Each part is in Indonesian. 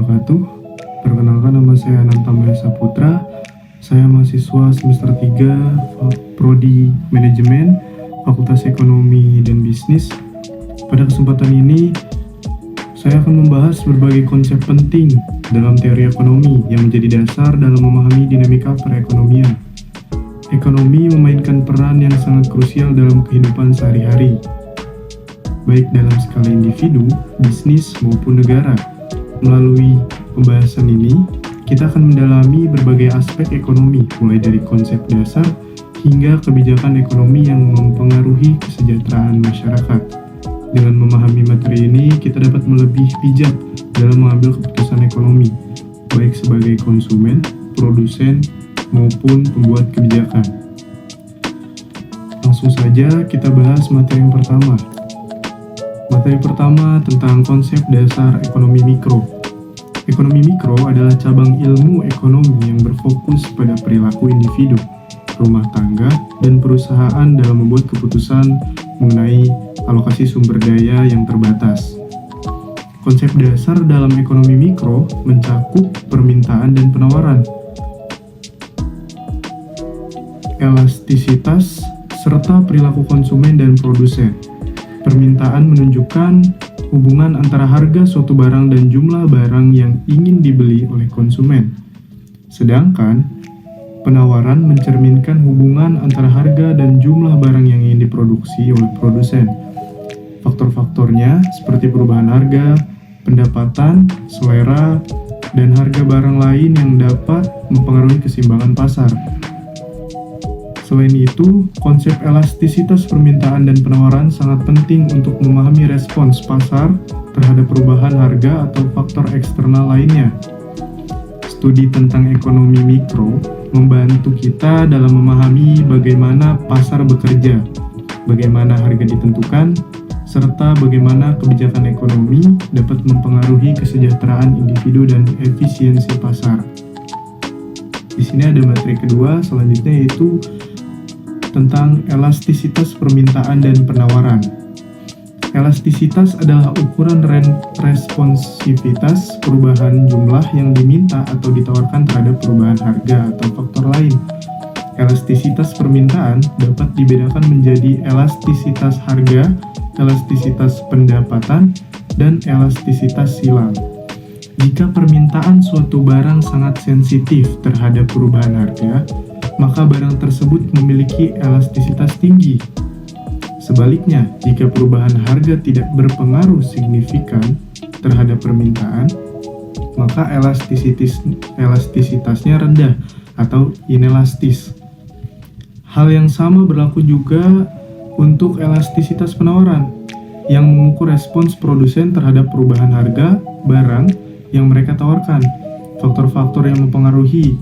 wabarakatuh. Perkenalkan, nama saya Ananta Maya Saputra. Saya mahasiswa semester 3 Prodi Manajemen, Fakultas Ekonomi dan Bisnis. Pada kesempatan ini, saya akan membahas berbagai konsep penting dalam teori ekonomi yang menjadi dasar dalam memahami dinamika perekonomian. Ekonomi memainkan peran yang sangat krusial dalam kehidupan sehari-hari, baik dalam skala individu, bisnis, maupun negara. Melalui pembahasan ini, kita akan mendalami berbagai aspek ekonomi, mulai dari konsep dasar hingga kebijakan ekonomi yang mempengaruhi kesejahteraan masyarakat. Dengan memahami materi ini, kita dapat lebih bijak dalam mengambil keputusan ekonomi, baik sebagai konsumen, produsen, maupun pembuat kebijakan. Langsung saja kita bahas materi yang pertama. Materi pertama tentang konsep dasar ekonomi mikro. Ekonomi mikro adalah cabang ilmu ekonomi yang berfokus pada perilaku individu, rumah tangga, dan perusahaan dalam membuat keputusan mengenai alokasi sumber daya yang terbatas. Konsep dasar dalam ekonomi mikro mencakup permintaan dan penawaran, elastisitas, serta perilaku konsumen dan produsen. Permintaan menunjukkan hubungan antara harga suatu barang dan jumlah barang yang ingin dibeli oleh konsumen. Sedangkan penawaran mencerminkan hubungan antara harga dan jumlah barang yang ingin diproduksi oleh produsen. Faktor-faktornya seperti perubahan harga, pendapatan, selera, dan harga barang lain yang dapat mempengaruhi keseimbangan pasar. Selain itu, konsep elastisitas permintaan dan penawaran sangat penting untuk memahami respons pasar terhadap perubahan harga atau faktor eksternal lainnya. Studi tentang ekonomi mikro membantu kita dalam memahami bagaimana pasar bekerja, bagaimana harga ditentukan, serta bagaimana kebijakan ekonomi dapat mempengaruhi kesejahteraan individu dan efisiensi pasar. Di sini ada materi kedua selanjutnya, yaitu tentang elastisitas permintaan dan penawaran. Elastisitas adalah ukuran responsivitas perubahan jumlah yang diminta atau ditawarkan terhadap perubahan harga atau faktor lain. Elastisitas permintaan dapat dibedakan menjadi elastisitas harga, elastisitas pendapatan, dan elastisitas silang. Jika permintaan suatu barang sangat sensitif terhadap perubahan harga, maka barang tersebut memiliki elastisitas tinggi. Sebaliknya, jika perubahan harga tidak berpengaruh signifikan terhadap permintaan, maka elastisitasnya rendah atau inelastis. Hal yang sama berlaku juga untuk elastisitas penawaran, yang mengukur respons produsen terhadap perubahan harga barang yang mereka tawarkan. Faktor-faktor yang mempengaruhi,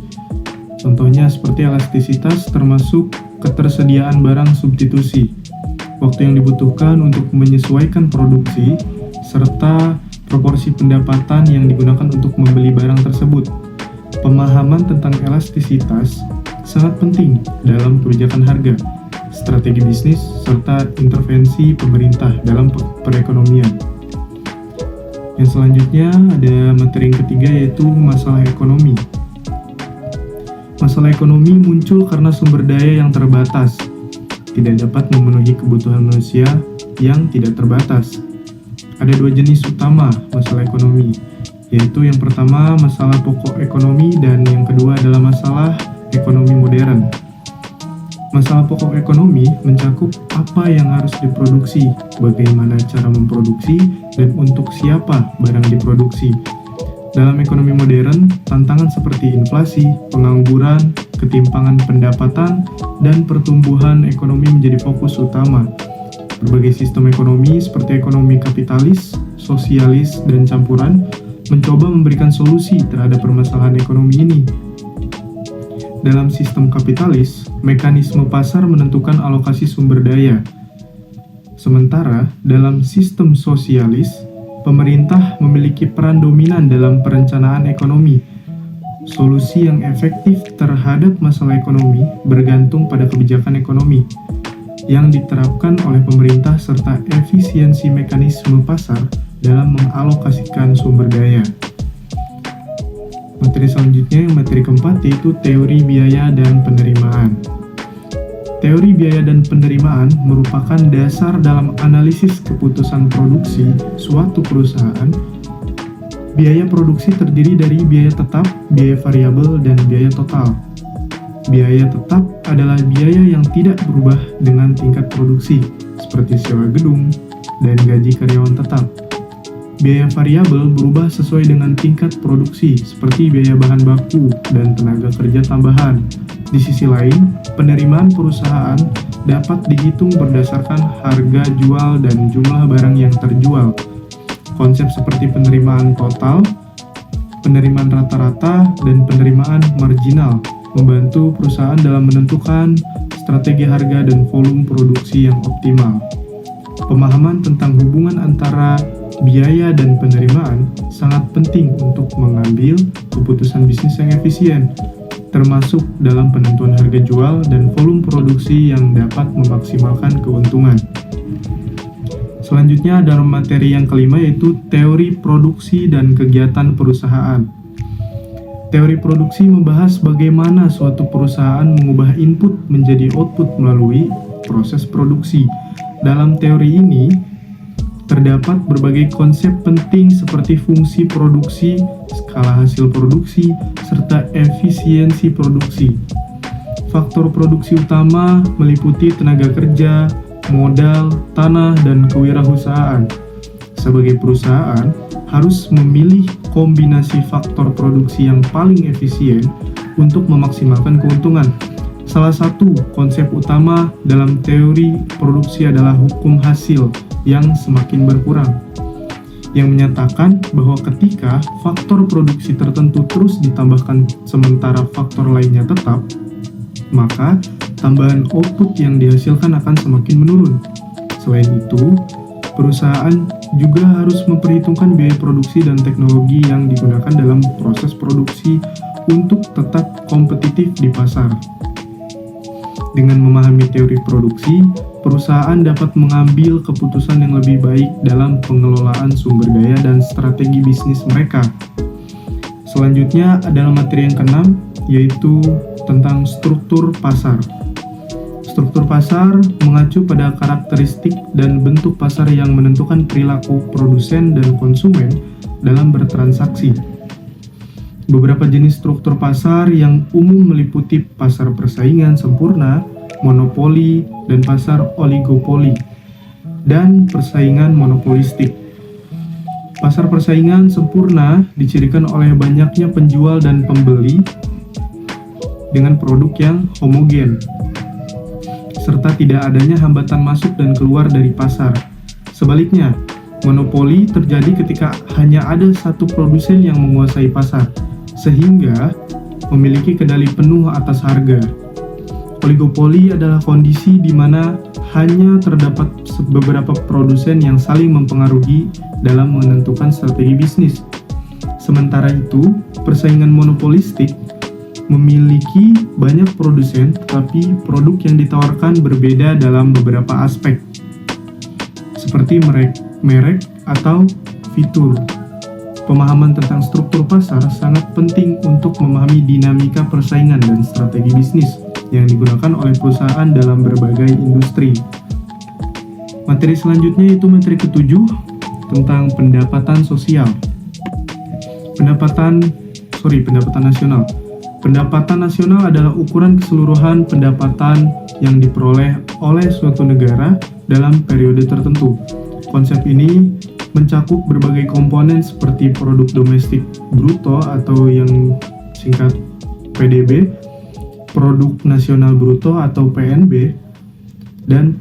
contohnya seperti elastisitas termasuk ketersediaan barang substitusi, waktu yang dibutuhkan untuk menyesuaikan produksi, serta proporsi pendapatan yang digunakan untuk membeli barang tersebut. Pemahaman tentang elastisitas sangat penting dalam kebijakan harga, strategi bisnis, serta intervensi pemerintah dalam perekonomian. Yang selanjutnya ada materi yang ketiga, yaitu masalah ekonomi. Masalah ekonomi muncul karena sumber daya yang terbatas tidak dapat memenuhi kebutuhan manusia yang tidak terbatas. Ada dua jenis utama masalah ekonomi, yaitu yang pertama masalah pokok ekonomi dan yang kedua adalah masalah ekonomi modern. Masalah pokok ekonomi mencakup apa yang harus diproduksi, bagaimana cara memproduksi, dan untuk siapa barang diproduksi. Dalam ekonomi modern, tantangan seperti inflasi, pengangguran, ketimpangan pendapatan, dan pertumbuhan ekonomi menjadi fokus utama. Berbagai sistem ekonomi seperti ekonomi kapitalis, sosialis, dan campuran mencoba memberikan solusi terhadap permasalahan ekonomi ini. Dalam sistem kapitalis, mekanisme pasar menentukan alokasi sumber daya. Sementara dalam sistem sosialis, pemerintah memiliki peran dominan dalam perencanaan ekonomi. Solusi yang efektif terhadap masalah ekonomi bergantung pada kebijakan ekonomi yang diterapkan oleh pemerintah serta efisiensi mekanisme pasar dalam mengalokasikan sumber daya. Materi selanjutnya, materi keempat, yaitu teori biaya dan penerimaan. Teori biaya dan penerimaan merupakan dasar dalam analisis keputusan produksi suatu perusahaan. Biaya produksi terdiri dari biaya tetap, biaya variabel, dan biaya total. Biaya tetap adalah biaya yang tidak berubah dengan tingkat produksi, seperti sewa gedung dan gaji karyawan tetap. Biaya variabel berubah sesuai dengan tingkat produksi, seperti biaya bahan baku dan tenaga kerja tambahan. Di sisi lain, penerimaan perusahaan dapat dihitung berdasarkan harga jual dan jumlah barang yang terjual. Konsep seperti penerimaan total, penerimaan rata-rata, dan penerimaan marginal membantu perusahaan dalam menentukan strategi harga dan volume produksi yang optimal. Pemahaman tentang hubungan antara biaya dan penerimaan sangat penting untuk mengambil keputusan bisnis yang efisien, termasuk dalam penentuan harga jual dan volume produksi yang dapat memaksimalkan keuntungan. Selanjutnya dalam materi yang kelima, yaitu teori produksi dan kegiatan perusahaan. Teori produksi membahas bagaimana suatu perusahaan mengubah input menjadi output melalui proses produksi. Dalam teori ini, terdapat berbagai konsep penting seperti fungsi produksi, skala hasil produksi, serta efisiensi produksi. Faktor produksi utama meliputi tenaga kerja, modal, tanah, dan kewirausahaan. Sebagai perusahaan, harus memilih kombinasi faktor produksi yang paling efisien untuk memaksimalkan keuntungan. Salah satu konsep utama dalam teori produksi adalah hukum hasil yang semakin berkurang, yang menyatakan bahwa ketika faktor produksi tertentu terus ditambahkan sementara faktor lainnya tetap, maka tambahan output yang dihasilkan akan semakin menurun. Selain itu, perusahaan juga harus memperhitungkan biaya produksi dan teknologi yang digunakan dalam proses produksi untuk tetap kompetitif di pasar. Dengan memahami teori produksi, perusahaan dapat mengambil keputusan yang lebih baik dalam pengelolaan sumber daya dan strategi bisnis mereka. Selanjutnya adalah materi yang keenam, yaitu tentang struktur pasar. Struktur pasar mengacu pada karakteristik dan bentuk pasar yang menentukan perilaku produsen dan konsumen dalam bertransaksi. Beberapa jenis struktur pasar yang umum meliputi pasar persaingan sempurna, monopoli, dan pasar oligopoli, dan persaingan monopolistik. Pasar persaingan sempurna dicirikan oleh banyaknya penjual dan pembeli dengan produk yang homogen, serta tidak adanya hambatan masuk dan keluar dari pasar. Sebaliknya, monopoli terjadi ketika hanya ada satu produsen yang menguasai pasar, sehingga memiliki kendali penuh atas harga. Oligopoli adalah kondisi di mana hanya terdapat beberapa produsen yang saling mempengaruhi dalam menentukan strategi bisnis. Sementara itu, persaingan monopolistik memiliki banyak produsen, tetapi produk yang ditawarkan berbeda dalam beberapa aspek, seperti merek atau fitur. Pemahaman tentang struktur pasar sangat penting untuk memahami dinamika persaingan dan strategi bisnis yang digunakan oleh perusahaan dalam berbagai industri. Materi selanjutnya itu materi ketujuh tentang pendapatan sosial. Pendapatan nasional. Pendapatan nasional adalah ukuran keseluruhan pendapatan yang diperoleh oleh suatu negara dalam periode tertentu. Konsep ini mencakup berbagai komponen seperti produk domestik bruto atau yang singkat PDB, produk nasional bruto atau PNB, dan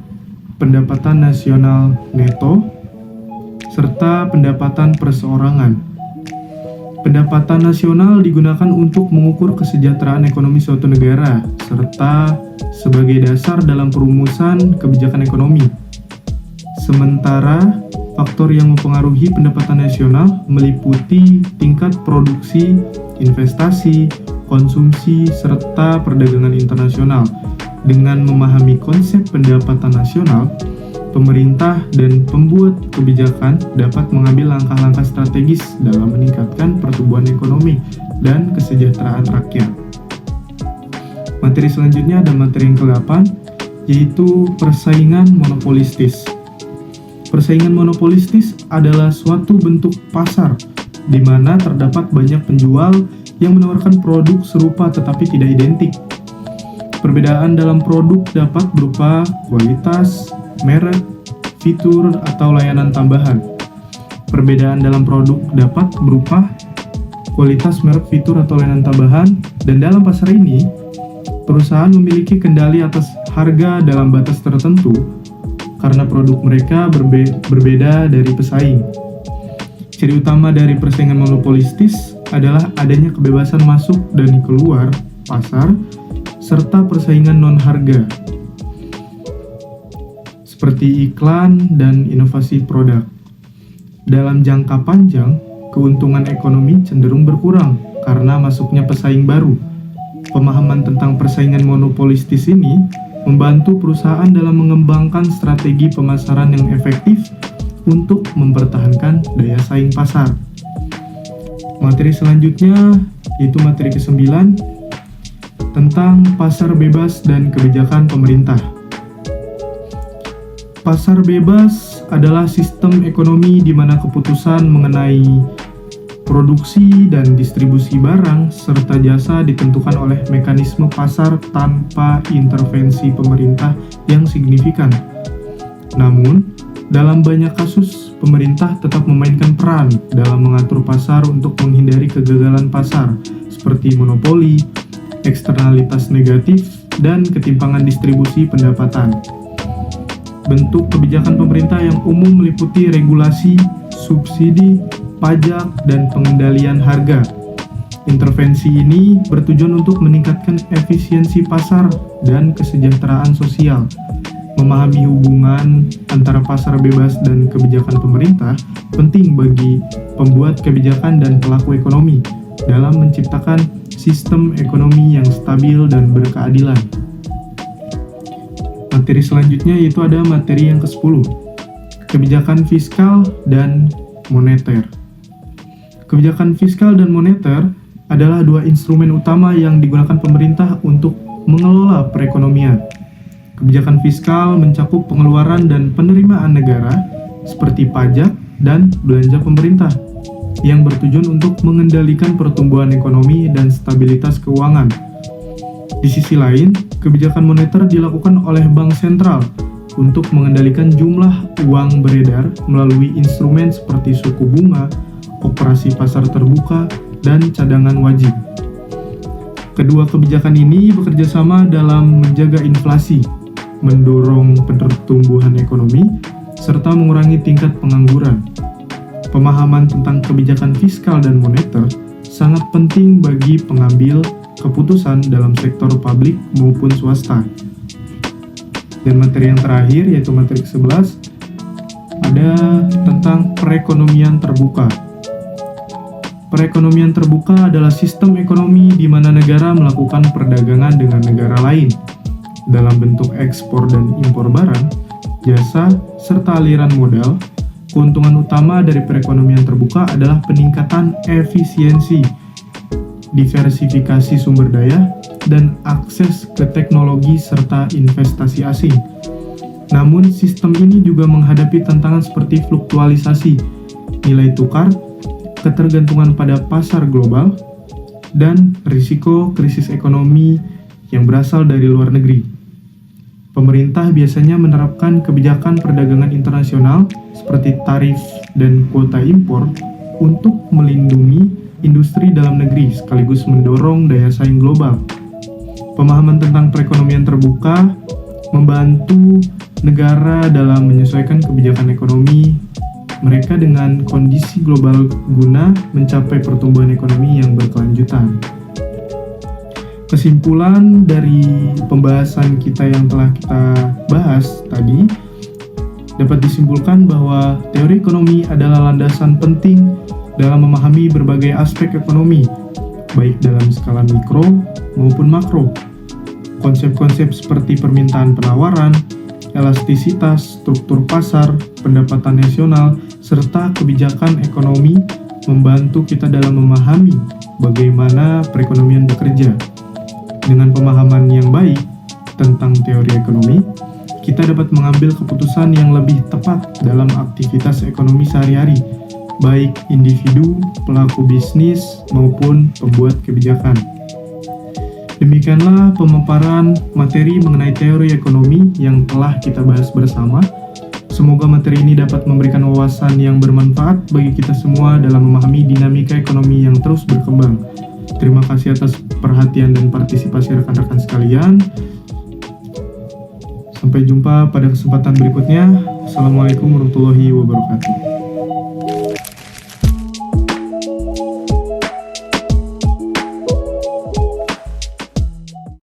pendapatan nasional neto, serta pendapatan perseorangan. Pendapatan nasional digunakan untuk mengukur kesejahteraan ekonomi suatu negara, serta sebagai dasar dalam perumusan kebijakan ekonomi. Sementara, faktor yang mempengaruhi pendapatan nasional meliputi tingkat produksi, investasi, konsumsi, serta perdagangan internasional. Dengan memahami konsep pendapatan nasional, pemerintah dan pembuat kebijakan dapat mengambil langkah-langkah strategis dalam meningkatkan pertumbuhan ekonomi dan kesejahteraan rakyat. Materi selanjutnya ada materi yang ke-8, yaitu persaingan monopolistis. Persaingan monopolistis adalah suatu bentuk pasar di mana terdapat banyak penjual yang menawarkan produk serupa tetapi tidak identik. Perbedaan dalam produk dapat berupa kualitas, merek, fitur, atau layanan tambahan. Perbedaan dalam produk dapat berupa kualitas, merek, fitur, atau layanan tambahan, dan dalam pasar ini, perusahaan memiliki kendali atas harga dalam batas tertentu karena produk mereka berbeda dari pesaing. Ciri utama dari persaingan monopolistis adalah adanya kebebasan masuk dan keluar pasar serta persaingan non-harga seperti iklan dan inovasi produk. Dalam jangka panjang, keuntungan ekonomi cenderung berkurang karena masuknya pesaing baru. Pemahaman tentang persaingan monopolistis ini membantu perusahaan dalam mengembangkan strategi pemasaran yang efektif untuk mempertahankan daya saing pasar. Materi selanjutnya yaitu materi ke-9 tentang pasar bebas dan kebijakan pemerintah. Pasar bebas adalah sistem ekonomi di mana keputusan mengenai produksi dan distribusi barang serta jasa ditentukan oleh mekanisme pasar tanpa intervensi pemerintah yang signifikan. Namun, dalam banyak kasus, pemerintah tetap memainkan peran dalam mengatur pasar untuk menghindari kegagalan pasar seperti monopoli, eksternalitas negatif, dan ketimpangan distribusi pendapatan. Bentuk kebijakan pemerintah yang umum meliputi regulasi, subsidi, pajak, dan pengendalian harga. Intervensi ini bertujuan untuk meningkatkan efisiensi pasar dan kesejahteraan sosial. Memahami hubungan antara pasar bebas dan kebijakan pemerintah penting bagi pembuat kebijakan dan pelaku ekonomi dalam menciptakan sistem ekonomi yang stabil dan berkeadilan. Materi selanjutnya yaitu ada materi yang ke-10, kebijakan fiskal dan moneter. Kebijakan fiskal dan moneter adalah dua instrumen utama yang digunakan pemerintah untuk mengelola perekonomian. Kebijakan fiskal mencakup pengeluaran dan penerimaan negara seperti pajak dan belanja pemerintah yang bertujuan untuk mengendalikan pertumbuhan ekonomi dan stabilitas keuangan. Di sisi lain, kebijakan moneter dilakukan oleh bank sentral untuk mengendalikan jumlah uang beredar melalui instrumen seperti suku bunga, operasi pasar terbuka, dan cadangan wajib. Kedua kebijakan ini bekerja sama dalam menjaga inflasi, mendorong pertumbuhan ekonomi, serta mengurangi tingkat pengangguran. Pemahaman tentang kebijakan fiskal dan moneter sangat penting bagi pengambil keputusan dalam sektor publik maupun swasta. Dan materi yang terakhir yaitu materi ke-11 ada tentang perekonomian terbuka. Perekonomian terbuka adalah sistem ekonomi di mana negara melakukan perdagangan dengan negara lain dalam bentuk ekspor dan impor barang, jasa, serta aliran modal. Keuntungan utama dari perekonomian terbuka adalah peningkatan efisiensi, diversifikasi sumber daya, dan akses ke teknologi serta investasi asing. Namun, sistem ini juga menghadapi tantangan seperti fluktualisasi nilai tukar, ketergantungan pada pasar global, dan risiko krisis ekonomi yang berasal dari luar negeri. Pemerintah biasanya menerapkan kebijakan perdagangan internasional seperti tarif dan kuota impor untuk melindungi industri dalam negeri sekaligus mendorong daya saing global. Pemahaman tentang perekonomian terbuka membantu negara dalam menyesuaikan kebijakan ekonomi mereka dengan kondisi global guna mencapai pertumbuhan ekonomi yang berkelanjutan. Kesimpulan dari pembahasan kita yang telah kita bahas tadi dapat disimpulkan bahwa teori ekonomi adalah landasan penting dalam memahami berbagai aspek ekonomi, baik dalam skala mikro maupun makro. Konsep-konsep seperti permintaan penawaran, elastisitas, struktur pasar, pendapatan nasional, serta kebijakan ekonomi membantu kita dalam memahami bagaimana perekonomian bekerja. Dengan pemahaman yang baik tentang teori ekonomi, kita dapat mengambil keputusan yang lebih tepat dalam aktivitas ekonomi sehari-hari, baik individu, pelaku bisnis, maupun pembuat kebijakan. Demikianlah pemaparan materi mengenai teori ekonomi yang telah kita bahas bersama. Semoga materi ini dapat memberikan wawasan yang bermanfaat bagi kita semua dalam memahami dinamika ekonomi yang terus berkembang. Terima kasih atas perhatian dan partisipasi rekan-rekan sekalian. Sampai jumpa pada kesempatan berikutnya. Assalamualaikum warahmatullahi wabarakatuh.